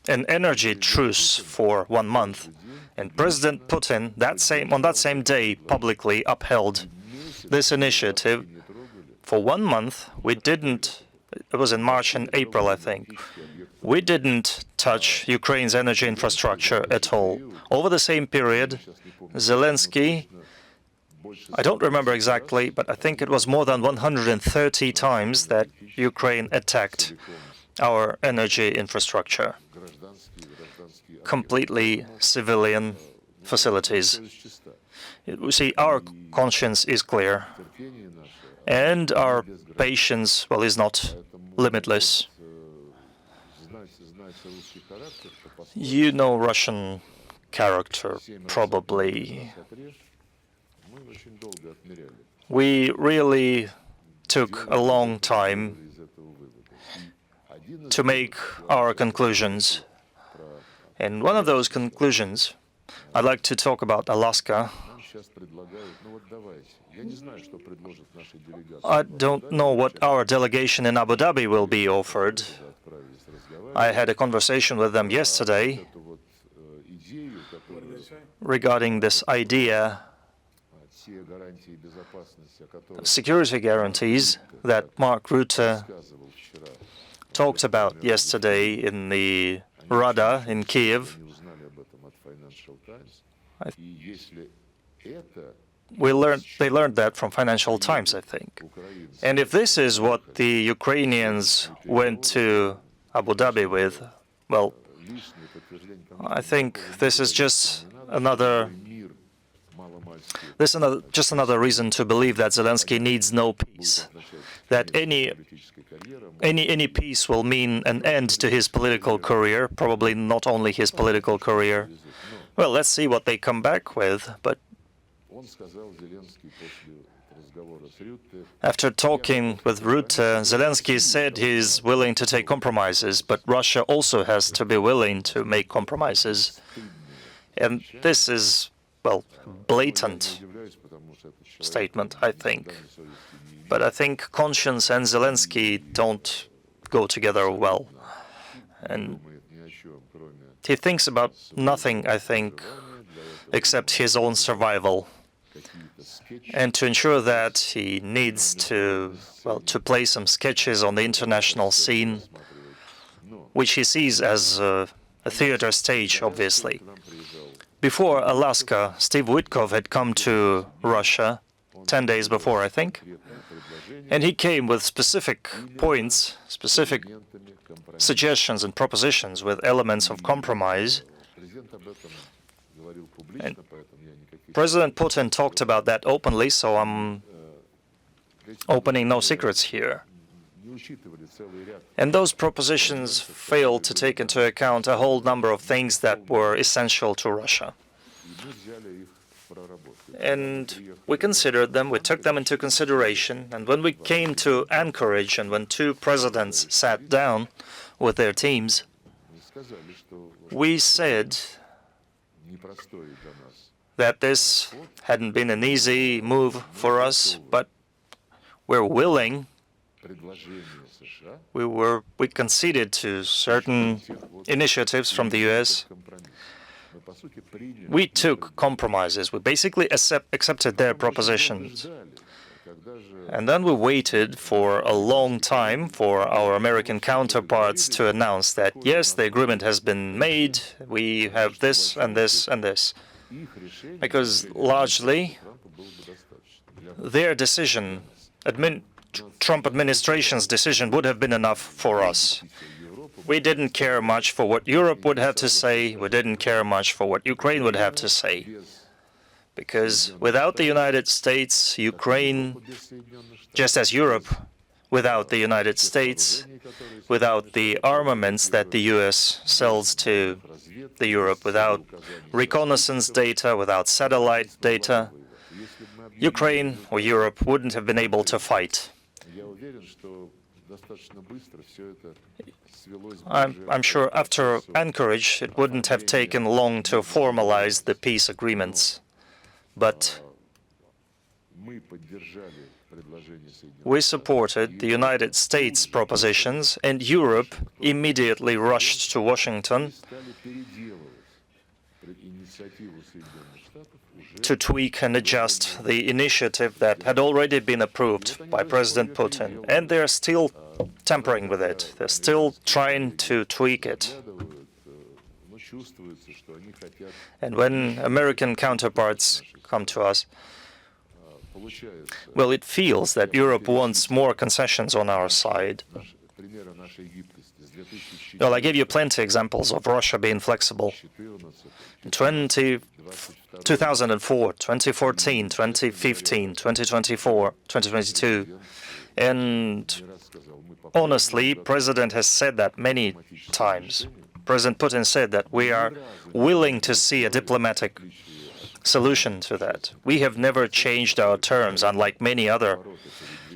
an energy truce for 1 month. And President Putin, on that same day, publicly upheld this initiative. For 1 month, we didn't, it was in March and April, I think, we didn't touch Ukraine's energy infrastructure at all. Over the same period, Zelensky, I don't remember exactly, but I think it was more than 130 times that Ukraine attacked our energy infrastructure, completely civilian facilities. You see, our conscience is clear, and our patience, well, is not limitless. You know Russian character, probably. We really took a long time to make our conclusions. And one of those conclusions, I'd like to talk about Alaska. I don't know what our delegation in Abu Dhabi will be offered. I had a conversation with them yesterday regarding this idea of security guarantees that Mark Rutte talked about yesterday in the Rada in Kiev. They learned that from Financial Times, I think. And if this is what the Ukrainians went to Abu Dhabi with, well, I think this is just another reason to believe that Zelensky needs no peace, that any peace will mean an end to his political career, probably not only his political career. Well, let's see what they come back with, but after talking with Rutte, Zelensky said he's willing to take compromises, but Russia also has to be willing to make compromises. And this is, well, blatant statement, I think. But I think conscience and Zelensky don't go together well. And he thinks about nothing, I think, except his own survival. And to ensure that, he needs to, well, to play some sketches on the international scene, which he sees as a theater stage, obviously. Before Alaska, Steve Witkoff had come to Russia 10 days before, I think, and he came with specific points, specific suggestions and propositions with elements of compromise. And President Putin talked about that openly, so I'm opening no secrets here. And those propositions failed to take into account a whole number of things that were essential to Russia. And we considered them, we took them into consideration, and when we came to Anchorage and when two presidents sat down with their teams, we said that this hadn't been an easy move for us, but we're willing. We conceded to certain initiatives from the US. We took compromises. We basically accepted their propositions. And then we waited for a long time for our American counterparts to announce that, yes, the agreement has been made, we have this and this and this. Because largely, their decision, Trump administration's decision, would have been enough for us. We didn't care much for what Europe would have to say. We didn't care much for what Ukraine would have to say. Because without the United States, Ukraine, just as Europe, without the United States, without the armaments that the US sells to Europe, without reconnaissance data, without satellite data, Ukraine or Europe wouldn't have been able to fight. I'm sure after Anchorage, it wouldn't have taken long to formalize the peace agreements. But we supported the United States propositions, and Europe immediately rushed to Washington to tweak and adjust the initiative that had already been approved by President Putin. And they're still tampering with it. They're still trying to tweak it. And when American counterparts come to us, well, it feels that Europe wants more concessions on our side. Well, I gave you plenty of examples of Russia being flexible. In 2004, 2014, 2015, 2024, 2022. And honestly, President has said that many times. President Putin said that we are willing to see a diplomatic solution to that. We have never changed our terms, unlike many other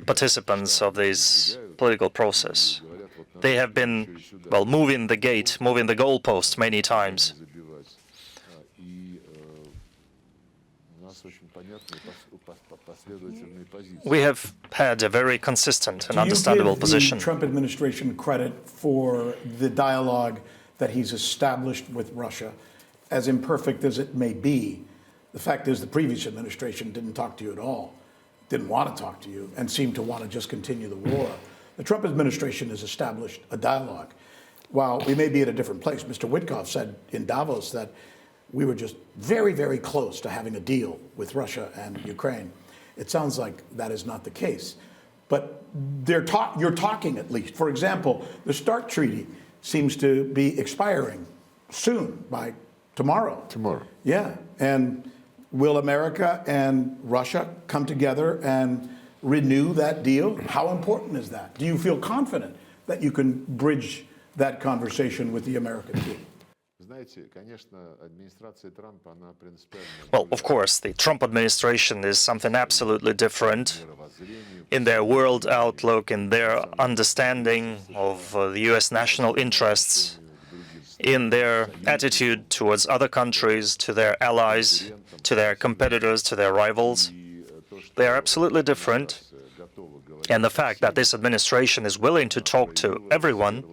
participants of this political process. They have been, well, moving the goalpost many times. We have had a very consistent and understandable position. Do you give the Trump administration credit for the dialogue that he's established with Russia, as imperfect as it may be? The fact is the previous administration didn't talk to you at all, didn't want to talk to you, and seemed to want to just continue the war. The Trump administration has established a dialogue. While we may be at a different place, Mr. Witkoff said in Davos that we were just very, very close to having a deal with Russia and Ukraine. It sounds like that is not the case. But you're talking at least. For example, the START treaty seems to be expiring soon, by tomorrow. Tomorrow. Yeah. And will America and Russia come together and renew that deal? How important is that? Do you feel confident that you can bridge that conversation with the American team? Well, of course, the Trump administration is something absolutely different in their world outlook, in their understanding of the U.S. national interests, in their attitude towards other countries, to their allies, to their competitors, to their rivals. They are absolutely different. And the fact that this administration is willing to talk to everyone,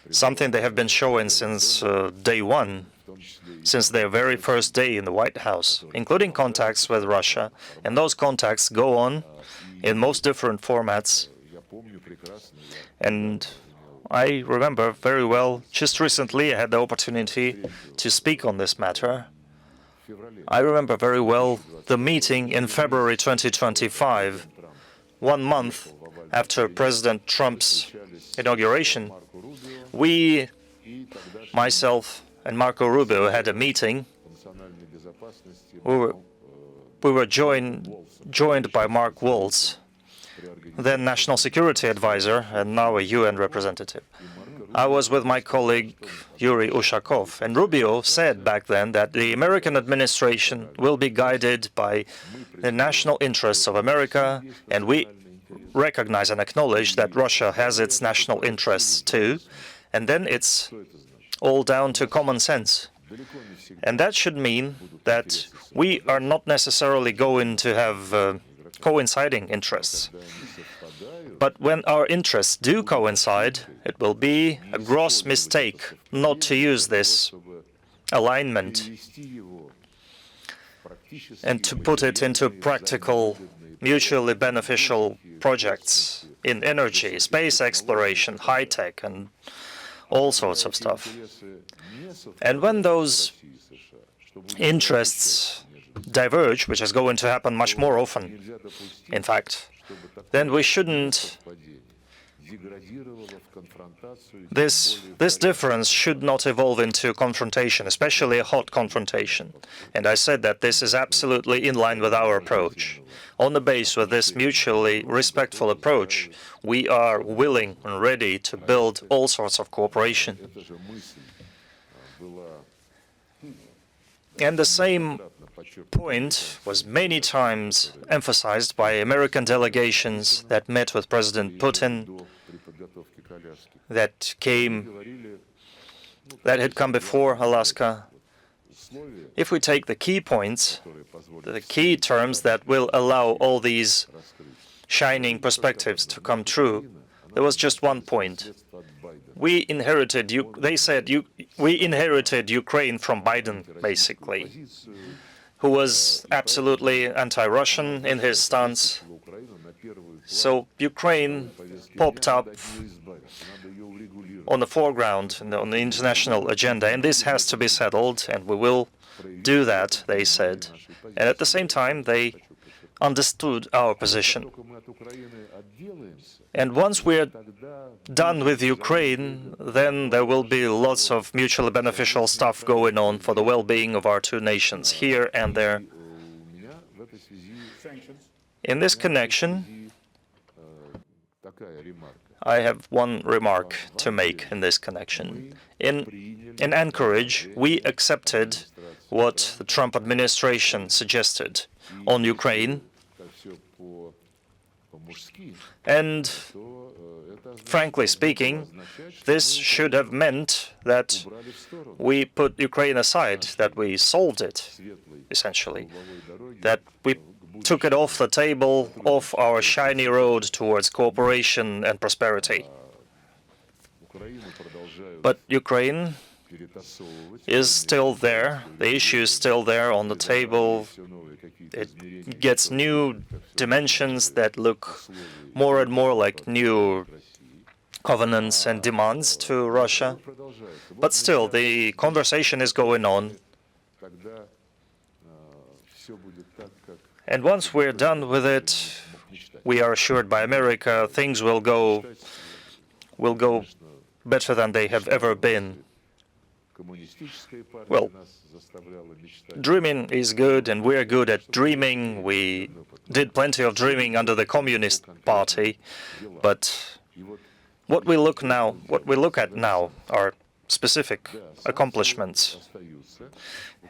something they have been showing since day one, since their very first day in the White House, including contacts with Russia. And those contacts go on in most different formats. And I remember very well, just recently I had the opportunity to speak on this matter. I remember very well the meeting in February 2025, 1 month after President Trump's inauguration. We, myself and Marco Rubio, had a meeting. We were joined by Mark Waltz, then National Security Advisor and now a UN representative. I was with my colleague Yuri Ushakov, and Rubio said back then that the American administration will be guided by the national interests of America, and we recognize and acknowledge that Russia has its national interests too, and then it's all down to common sense. And that should mean that we are not necessarily going to have coinciding interests. But when our interests do coincide, it will be a gross mistake not to use this alignment and to put it into practical, mutually beneficial projects in energy, space exploration, high-tech, and all sorts of stuff. And when those interests diverge, which is going to happen much more often, in fact, then we shouldn't. This difference should not evolve into confrontation, especially a hot confrontation. And I said that this is absolutely in line with our approach. On the base of this mutually respectful approach, we are willing and ready to build all sorts of cooperation. And the same point was many times emphasized by American delegations that met with President Putin, that had come before Alaska. If we take the key points, the key terms that will allow all these shining perspectives to come true, there was just one point. We inherited, they said, we inherited Ukraine from Biden, basically, who was absolutely anti-Russian in his stance. So Ukraine popped up on the foreground on the international agenda, and this has to be settled, and we will do that, they said. And at the same time, they understood our position. And once we're done with Ukraine, then there will be lots of mutually beneficial stuff going on for the well-being of our two nations, here and there. In this connection, I have one remark to make in this connection. In Anchorage, we accepted what the Trump administration suggested on Ukraine, and frankly speaking, this should have meant that we put Ukraine aside, that we solved it, essentially, that we took it off the table, off our shiny road towards cooperation and prosperity. But Ukraine is still there, the issue is still there on the table. It gets new dimensions that look more and more like new covenants and demands to Russia. But still, the conversation is going on. And once we're done with it, we are assured by America things will go better than they have ever been. Well, dreaming is good, and we're good at dreaming. We did plenty of dreaming under the Communist Party, but what we look at now are specific accomplishments.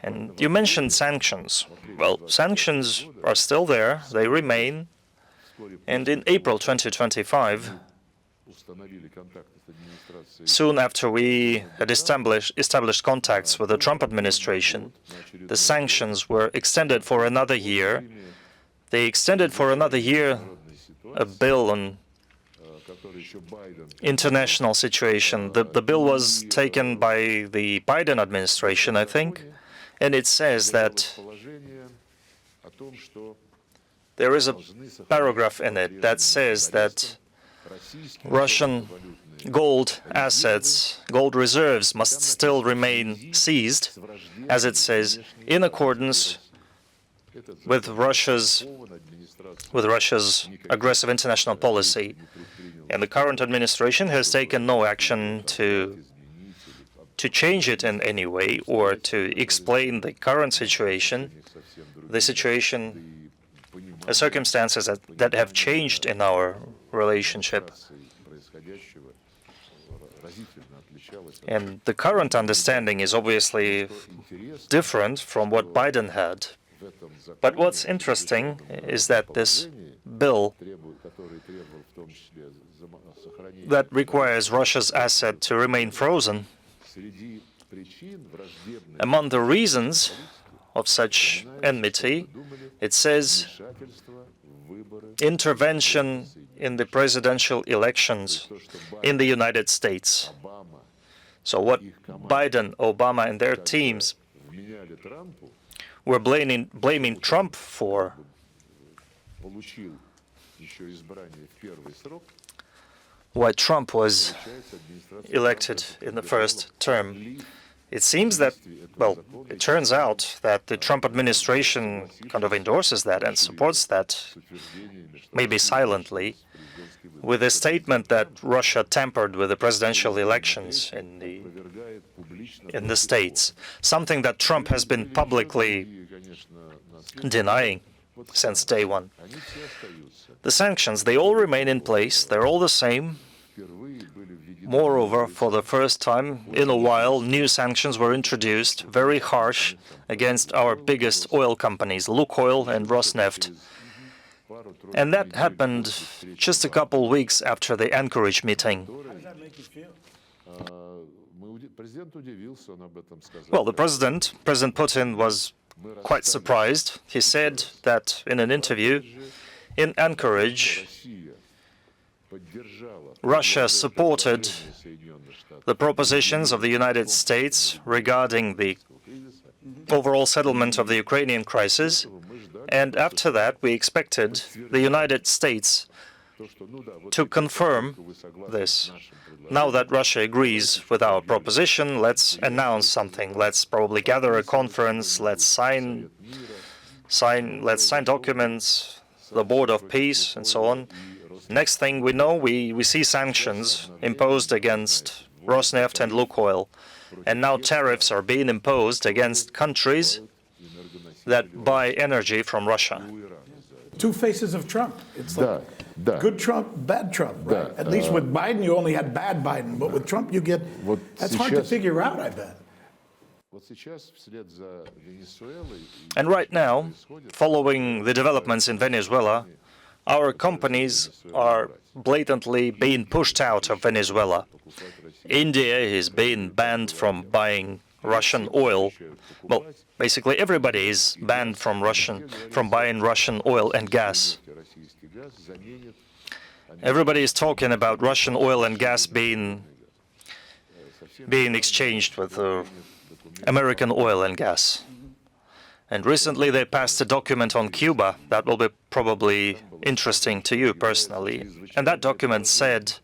And you mentioned sanctions. Well, sanctions are still there, they remain, and in April 2025, soon after we had established contacts with the Trump administration, the sanctions were extended for another year. They extended for another year a bill on international situation. The bill was taken by the Biden administration, I think, and it says that there is a paragraph in it that says that Russian gold assets, gold reserves must still remain seized, as it says, in accordance with Russia's aggressive international policy. And the current administration has taken no action to change it in any way or to explain the current situation, the circumstances that have changed in our relationship. And the current understanding is obviously different from what Biden had. But what's interesting is that this bill that requires Russia's asset to remain frozen, among the reasons of such enmity, it says intervention in the presidential elections in the United States. So what Biden, Obama, and their teams were blaming Trump for, why Trump was elected in the first term. It seems that, well, it turns out that the Trump administration kind of endorses that and supports that, maybe silently, with a statement that Russia tampered with the presidential elections in the States, something that Trump has been publicly denying since day one. The sanctions, they all remain in place, they're all the same. Moreover, for the first time in a while, new sanctions were introduced, very harsh, against our biggest oil companies, Lukoil and Rosneft. And that happened just a couple weeks after the Anchorage meeting. How does that make you feel? Well, the President Putin, was quite surprised. He said that in an interview in Anchorage, Russia supported the propositions of the United States regarding the overall settlement of the Ukrainian crisis, and after that we expected the United States to confirm this. Now that Russia agrees with our proposition, let's announce something. Let's probably gather a conference, let's sign documents, the Board of Peace, and so on. Next thing we know, we see sanctions imposed against Rosneft and Lukoil, and now tariffs are being imposed against countries that buy energy from Russia. Two faces of Trump. It's like good Trump, bad Trump, right? At least with Biden, you only had bad Biden, but with Trump, you get... That's hard to figure out, I bet. And right now, following the developments in Venezuela, our companies are blatantly being pushed out of Venezuela. India is being banned from buying Russian oil. Well, basically everybody is banned from buying Russian oil and gas. Everybody is talking about Russian oil and gas being exchanged with American oil and gas. And recently they passed a document on Cuba that will be probably interesting to you personally. And that document said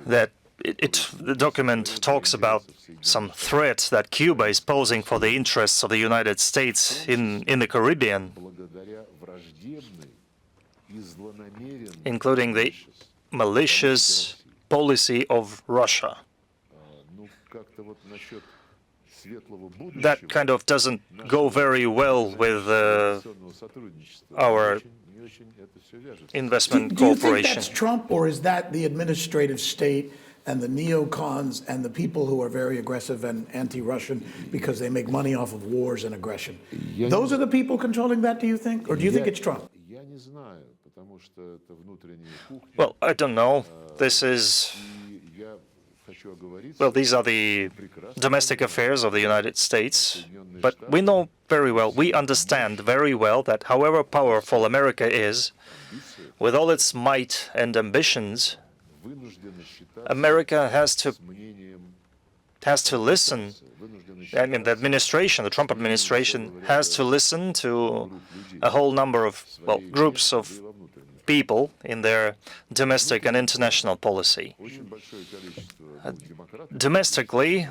that the document talks about some threat that Cuba is posing for the interests of the United States in the Caribbean, including the malicious policy of Russia. That kind of doesn't go very well with our investment Do you think cooperation. that's Trump, or is that the administrative state and the neocons and the people who are very aggressive and anti-Russian because they make money off of wars and aggression? Those are the people controlling that, do you think? Or do you think it's Trump? Well, I don't know. These are the domestic affairs of the United States. But we know very well, we understand very well that however powerful America is, with all its might and ambitions, America has to listen. I mean, the Trump administration has to listen to a whole number of, groups of people in their domestic and international policy. Domestically,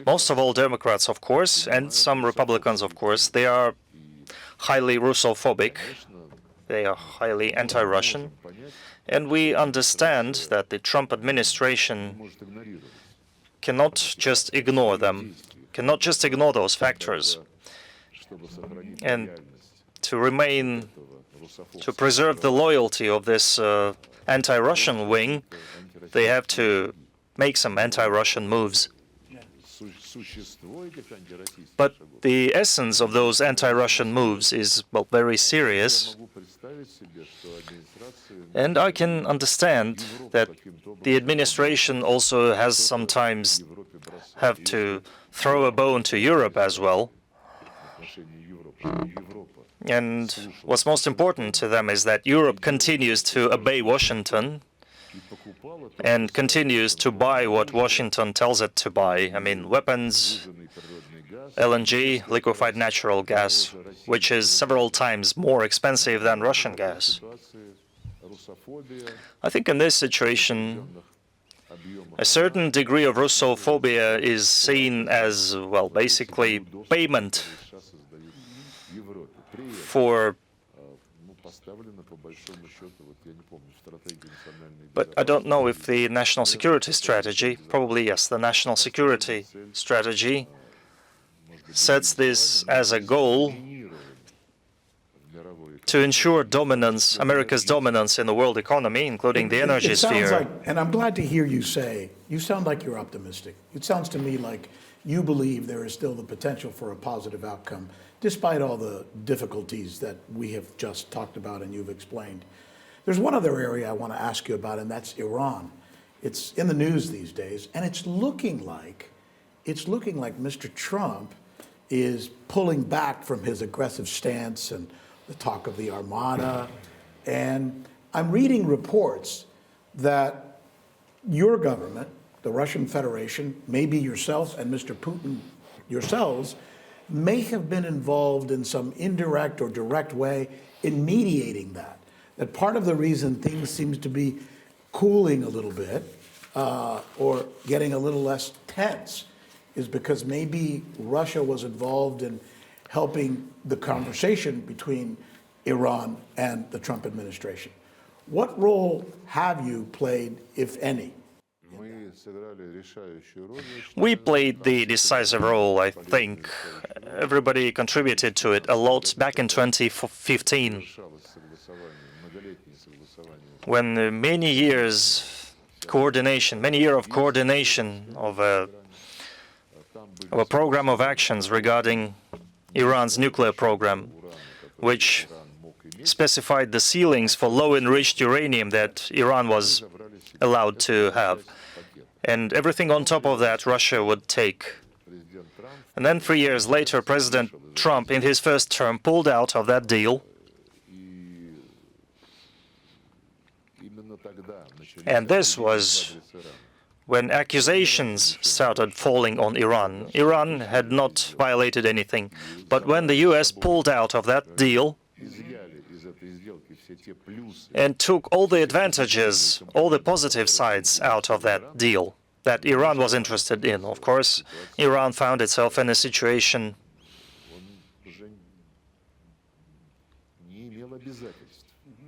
most of all Democrats, of course, and some Republicans, of course, they are highly Russophobic. They are highly anti-Russian. And we understand that the Trump administration cannot just ignore them, cannot just ignore those factors. And to preserve the loyalty of this anti-Russian wing, they have to make some anti-Russian moves. But the essence of those anti-Russian moves is, very serious. And I can understand that the administration also has sometimes have to throw a bone to Europe as well. And what's most important to them is that Europe continues to obey Washington and continues to buy what Washington tells it to buy. I mean, weapons, LNG, liquefied natural gas, which is several times more expensive than Russian gas. I think in this situation, a certain degree of Russophobia is seen as, basically payment for. But I don't know if the national security strategy, probably yes, the national security strategy sets this as a goal to ensure dominance, America's dominance in the world economy, including the energy It sounds sphere. like, and I'm glad to hear you say, you sound like you're optimistic. It sounds to me like you believe there is still the potential for a positive outcome, despite all the difficulties that we have just talked about and you've explained. There's one other area I want to ask you about, and that's Iran. It's in the news these days, and it's looking like Mr. Trump is pulling back from his aggressive stance and the talk of the Armada. And I'm reading reports that your government, the Russian Federation, maybe yourself and Mr. Putin yourselves, may have been involved in some indirect or direct way in mediating that. That part of the reason things seems to be cooling a little bit or getting a little less tense is because maybe Russia was involved in helping the conversation between Iran and the Trump administration. What role have you played, if any? We played the decisive role, I think. Everybody contributed to it a lot back in 2015, when many years of coordination of a program of actions regarding Iran's nuclear program, which specified the ceilings for low-enriched uranium that Iran was allowed to have. And everything on top of that Russia would take. And then 3 years later, President Trump, in his first term, pulled out of that deal. And this was when accusations started falling on Iran. Iran had not violated anything. But when the US pulled out of that deal, and took all the advantages, all the positive sides out of that deal that Iran was interested in. Of course, Iran found itself in a situation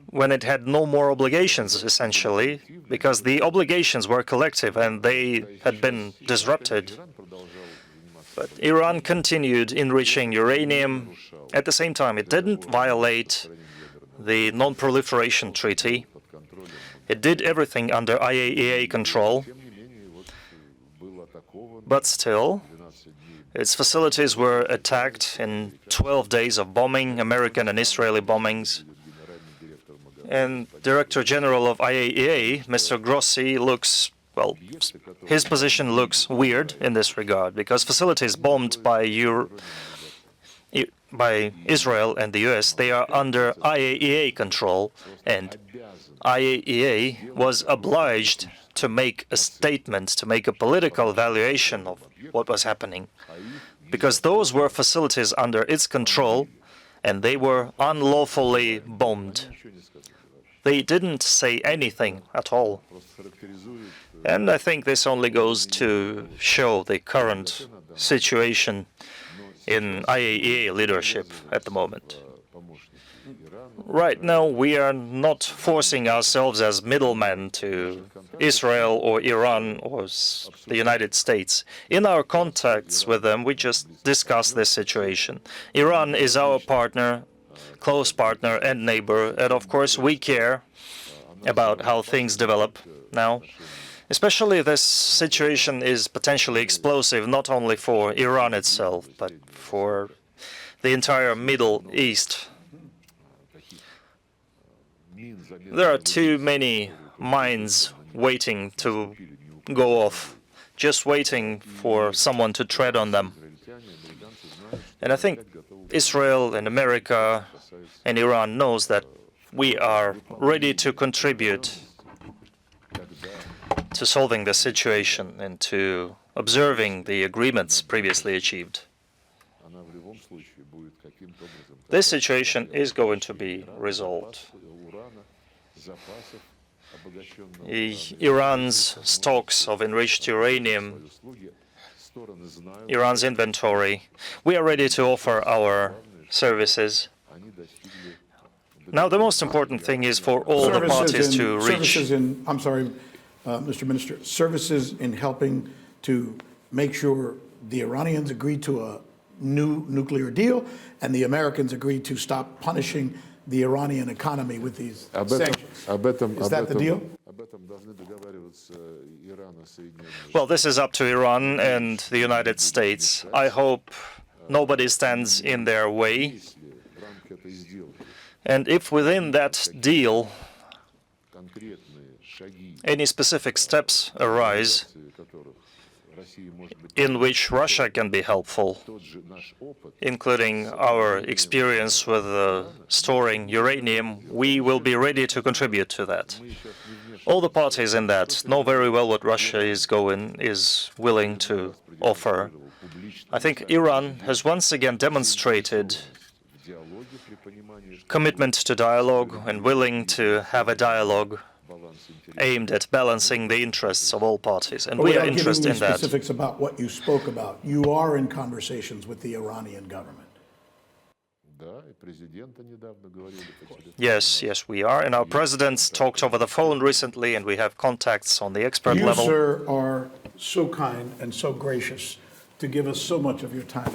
when it had no more obligations, essentially, because the obligations were collective and they had been disrupted. But Iran continued enriching uranium. At the same time, it didn't violate the Non-Proliferation Treaty. It did everything under IAEA control. But still, its facilities were attacked in 12 days of bombing, American and Israeli bombings. And Director General of IAEA, Mr. Grossi, looks, well, his position looks weird in this regard, because facilities bombed by Israel and the US, they are under IAEA control, and IAEA was obliged to make a statement, to make a political evaluation of what was happening, because those were facilities under its control, and they were unlawfully bombed. They didn't say anything at all. And I think this only goes to show the current situation in IAEA leadership at the moment. Right now, we are not forcing ourselves as middlemen to Israel or Iran or the United States. In our contacts with them, we just discuss this situation. Iran is our partner, close partner and neighbor, and of course we care about how things develop now. Especially this situation is potentially explosive, not only for Iran itself, but for the entire Middle East. There are too many mines waiting to go off, just waiting for someone to tread on them. And I think Israel and America and Iran knows that we are ready to contribute to solving the situation and to observing the agreements previously achieved. This situation is going to be resolved. Iran's stocks of enriched uranium, Iran's inventory, we are ready to offer our services. Now, the most important thing is for all the parties to reach. Mr. Minister, services in helping to make sure the Iranians agree to a new nuclear deal and the Americans agree to stop punishing the Iranian economy with these sanctions. Is that the deal? Well, this is up to Iran and the United States. I hope nobody stands in their way. And if within that deal any specific steps arise in which Russia can be helpful, including our experience with storing uranium, we will be ready to contribute to that. All the parties in that know very well what Russia is willing to offer. I think Iran has once again demonstrated commitment to dialogue and willing to have a dialogue aimed at balancing the interests of all parties, and we are interested in that. Specifics about what you spoke about. You are in conversations with the Iranian government. Yes, we are, and our presidents talked over the phone recently, and we have contacts on the expert level. You, sir, are so kind and so gracious to give us so much of your time.